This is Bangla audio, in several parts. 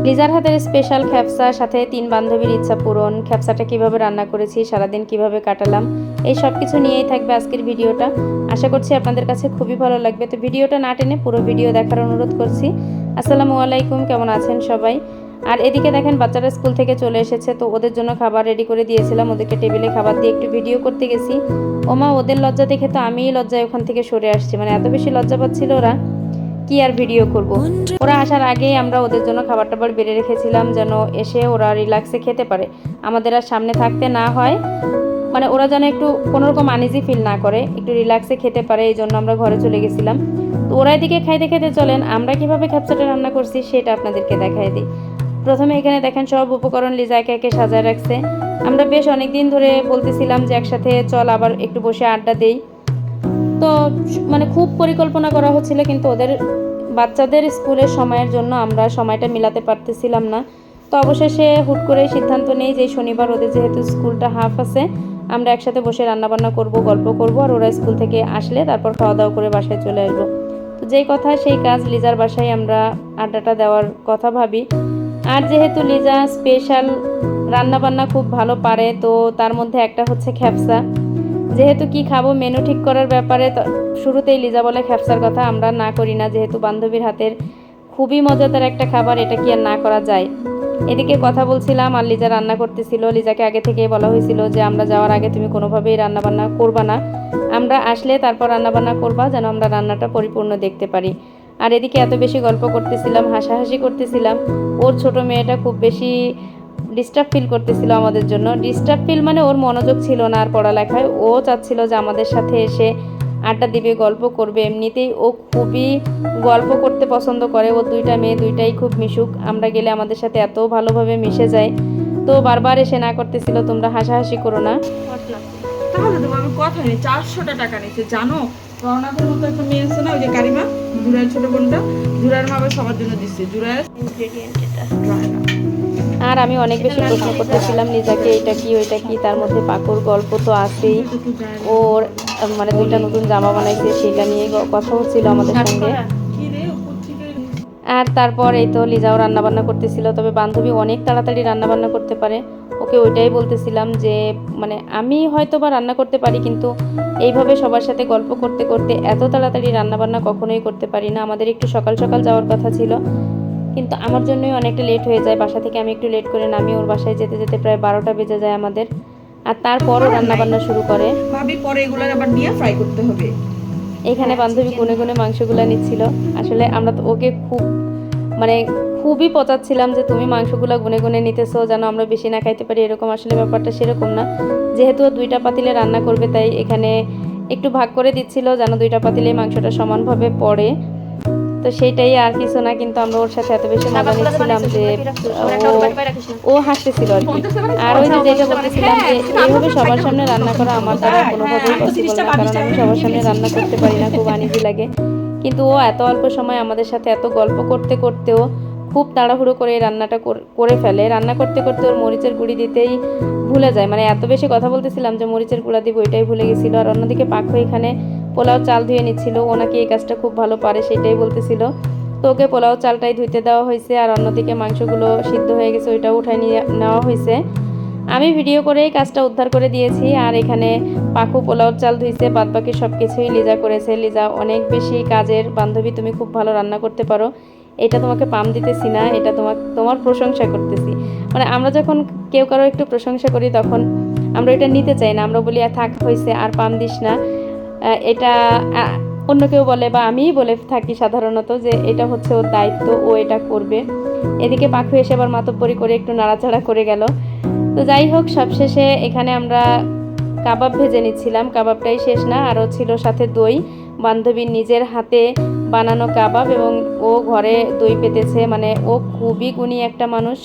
লিজার হাতের স্পেশাল খ্যাপসার সাথে 3 বান্ধবীর ইচ্ছা পূরণ, খ্যাপসাটা কিভাবে রান্না করেছি, সারাদিন কিভাবে কাটালাম, এই সব কিছু নিয়েই থাকবে আজকের ভিডিওটা। আশা করছি আপনাদের কাছে খুবই ভালো লাগবে। তো ভিডিওটা না টেনে পুরো ভিডিও দেখার অনুরোধ করছি। আসসালামু আলাইকুম, কেমন আছেন সবাই? আর এদিকে দেখেন বাচ্চারা স্কুল থেকে চলে এসেছে, তো ওদের জন্য খাবার রেডি করে দিয়েছিলাম। ওদেরকে টেবিলে খাবার দিয়ে একটু ভিডিও করতে গেছি। ওমা, ওদের লজ্জা দেখে তো আমিই লজ্জায় ওখান থেকে সরে আসছি, মানে এত বেশি লজ্জা পাচ্ছিল ওরা, কি আর ভিডিও করব। ওরা আসার আগেই আমরা ওদের জন্য খাবার টাবার বেড়ে রেখেছিলাম, যেন এসে ওরা রিল্যাক্সে খেতে পারে, আমাদের আর সামনে থাকতে না হয়, মানে ওরা যেন একটু কোনোরকম আনইজি ফিল না করে, একটু রিল্যাক্সে খেতে পারে, এই জন্য আমরা ঘরে চলে গেছিলাম। তো ওরা এদিকে খাইতে খেতে চলেন আমরা কিভাবে খ্যাপসাটা রান্না করছি সেটা আপনাদেরকে দেখাই দিই। প্রথমে এখানে দেখেন সব উপকরণ লিজা একে একে সাজায় রাখছে। আমরা বেশ অনেক দিন ধরে বলতেছিলাম যে একসাথে চল আবার একটু বসে আড্ডা দেই। তো মানে খুব পরিকল্পনা করা হচ্ছিল, কিন্তু ওদের বাচ্চাদের স্কুলের সময়ের জন্য আমরা সময়টা মিলাতে পারতেছিলাম না। তো অবশেষে হুট করে সিদ্ধান্ত নেই যে শনিবার ওদের যেহেতু স্কুলটা হাফ আছে, আমরা একসাথে বসে রান্নাবান্না করব, গল্প করব, আর ওরা স্কুল থেকে আসলে তারপর খাওয়া দাওয়া করে বাসায় চলে আসবো। তো যেই কথা সেই কাজ, লিজার বাসায় আমরা আড্ডাটা দেওয়ার কথা ভাবি। আর যেহেতু লিজা স্পেশাল রান্নাবান্না খুব ভালো পারে, তো তার মধ্যে একটা হচ্ছে খ্যাপসা। যেহেতু কি খাবো মেনু ঠিক করার ব্যাপারে শুরুতেই লিজা বলে খ্যাপসার কথা, আমরা না করি না, যেহেতু বান্ধবীর হাতের খুবই মজাদার একটা খাবার, এটা কি আর না করা যায়। এদিকে কথা বলছিলাম আর লিজা রান্না করতেছিল। লিজাকে আগে থেকেই বলা হয়েছিল যে আমরা যাওয়ার আগে তুমি কোনোভাবেই রান্নাবান্না করবা না, আমরা আসলে তারপর রান্নাবান্না করবা, যেন আমরা রান্নাটা পরিপূর্ণ দেখতে পারি। আর এদিকে এত বেশি গল্প করতেছিলাম, হাসাহাসি করতেছিলাম। ওর ছোট মেয়েটা খুব বেশি ডিস্টার্ব ফিল করতেছিল আমাদের জন্য। ডিস্টার্ব ফিল মানে ওর মনোযোগ ছিল না আর পড়ালেখায়, ও চাচ্ছিল যে আমাদের সাথে এসে আড্ডা দিবে, গল্প করবে। এমনিতেই ও খুবই গল্প করতে পছন্দ করে, ও দুইটা মেয়ে দুইটাই খুব মিশুক, আমরা গেলে আমাদের সাথে এত ভালোভাবে মিশে যায়। তো বারবার এসে না করতেছিল তোমরা হাসাহাসি করো না। তাহলে তো আমি কথা নেই, 400টা টাকা নিচ্ছে জানো। রওনাদের মতো একটা মেয়ে আছে না, ওই যে কারিমা, জুরাইয়ের ছোট বোনটা, জুরাইয়ের মা আবার সবার জন্য দিচ্ছে, জুরাইয়ের ইনগ্রেডিয়েন্ট এটা ড্রাই না। আর আমি অনেক বেশি প্রশ্ন করতেছিলাম লিজাকে, এটা কি ওইটা কি, তার মধ্যে পাকুর গল্প তো আছেই। ওর মানে দুইটা নতুন জামা বানাইছে, সেটা নিয়ে কথা হচ্ছিল আমাদের সঙ্গে। আর তারপর এই তো লিজাও রান্নাবান্না করতেছিল, তবে বান্ধবী অনেক তাড়াতাড়ি রান্নাবান্না করতে পারে। ওকে ওইটাই বলতেছিলাম যে মানে আমি হয়তো বা রান্না করতে পারি, কিন্তু এইভাবে সবার সাথে গল্প করতে করতে এত তাড়াতাড়ি রান্নাবান্না কখনোই করতে পারি না। আমাদের একটু সকাল সকাল যাওয়ার কথা ছিল, কিন্তু আমার জন্যই অনেকটা লেট হয়ে যায়। বাসা থেকে আমি একটু লেট করে নামি, ওর বাসায় যেতে যেতে প্রায় 12টা বেজে যায় আমাদের। আর তারপরও রান্নাবান্না শুরু করে। ভাবি পরে এগুলো আবার নিয়ে ফ্রাই করতে হবে। এখানে বান্ধবী গুনে গুনে মাংসগুলো নিচ্ছিল। আসলে আমরা তো ওকে মানে খুবই পচাচ্ছিলাম যে তুমি মাংসগুলো গুনে গুনে নিতেছো যেন আমরা বেশি না খাইতে পারি, এরকম আসলে ব্যাপারটা সেরকম না। যেহেতু 2টা পাতিলে রান্না করবে, তাই এখানে একটু ভাগ করে দিচ্ছিল যেন 2টা পাতিলে মাংসটা সমানভাবে পড়ে। তো সেইটাই, আর কিছু না। কিন্তু আমরা ওর সাথে এত বেশি মজা নিচ্ছিলাম যে ও হাসতেছিল আর কি। আর ওই যে যেটা বলতেছিলাম যে এইভাবে সবার সামনে রান্না করা আমার দ্বারা কোনোভাবেই পসিবল না, কারণ আমি সবার সামনে রান্না করতে পারি না, খুব আনইজি লাগে। কিন্তু ও এত অল্প সময় আমাদের সাথে এত গল্প করতে করতেও খুব তাড়াহুড়ো করে রান্নাটা করে ফেলে। রান্না করতে করতে ওর মরিচের গুঁড়ি দিতেই ভুলে যায়, মানে এত বেশি কথা বলতেছিলাম যে মরিচের গুঁড়া দিব ওইটাই ভুলে গেছিলো। আর অন্যদিকে পাখো এখানে পোলাও চাল ধুয়ে নিচ্ছিল, ওনাকে এই কাজটা খুব ভালো পারে সেটাই বলতেছিল। তো ওকে পোলাও চালটাই ধুইতে দেওয়া হয়েছে, আর অন্যদিকে মাংসগুলো সিদ্ধ হয়ে গেছে, ওইটাও উঠাই নিয়ে নেওয়া হয়েছে। আমি ভিডিও করেই কাজটা উদ্ধার করে দিয়েছি। আর এখানে পাখু পোলাও চাল ধুইছে, বাদবাকি সব কিছুই লিজা করেছে। লিজা অনেক বেশি কাজের বান্ধবী, তুমি খুব ভালো রান্না করতে পারো, এটা তোমাকে পাম দিতেছি না, এটা তোমার প্রশংসা করতেছি। মানে আমরা যখন কেউ কারো একটু প্রশংসা করি তখন আমরা এটা নিতে চাই না, আমরা বলি থাক হয়েছে আর পাম দিস না। এটা অন্য কেউ বলে বা আমিই বলে থাকি সাধারণত যে এটা হচ্ছে ওর দায়িত্ব, ও এটা করবে। এদিকে পাখু এসে আবার মাতব্বরি করে একটু নাড়াচাড়া করে গেল। তো যাই হোক, সবশেষে এখানে আমরা কাবাব ভেজে নিচ্ছিলাম। কাবাবটাই শেষ না, আরও ছিল সাথে দই, বান্ধবীর নিজের হাতে বানানো কাবাব, এবং ও ঘরে দই পেতেছে। মানে ও খুবই গুণী একটা মানুষ।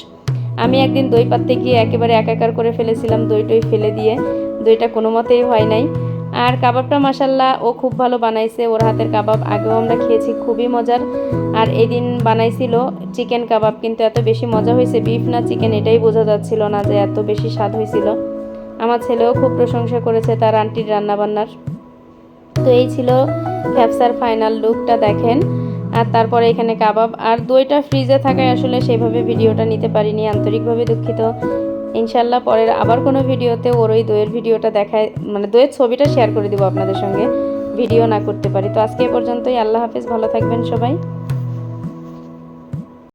আমি একদিন দই পাততে গিয়ে একেবারে একাকার করে ফেলেছিলাম, দই টই ফেলে দিয়ে, দইটা কোনো মতেই হয় নাই। আর কাবাবটা মাশাল্লাহ ও খুব ভালো বানাইছে, ওর হাতের কাবাব আগেও আমরা খেয়েছি, খুবই মজার। আর এই দিন বানাইছিল চিকেন কাবাব, কিন্তু এত বেশি মজা হয়েছে, বিফ না চিকেন এটাই বোঝা যাচ্ছিল না যে এত বেশি স্বাদ হয়েছিল। আমার ছেলেও খুব প্রশংসা করেছে তার আন্টির রান্নাবান্নার। তো এই ছিল খ্যাপসার ফাইনাল লুকটা, দেখেন। আর তারপরে এখানে কাবাব আর দইটা ফ্রিজে থাকায় আসলে সেভাবে ভিডিওটা নিতে পারিনি, আন্তরিকভাবে দুঃখিত। ইনশাল্লাহ পরের আবার কোনো ভিডিওতে ওর ওই দইয়ের ভিডিওটা দেখায়, মানে দইয়ের ছবিটা শেয়ার করে দেবো আপনাদের সঙ্গে, ভিডিও না করতে পারি। তো আজকে এ পর্যন্তই, আল্লাহ হাফেজ, ভালো থাকবেন সবাই।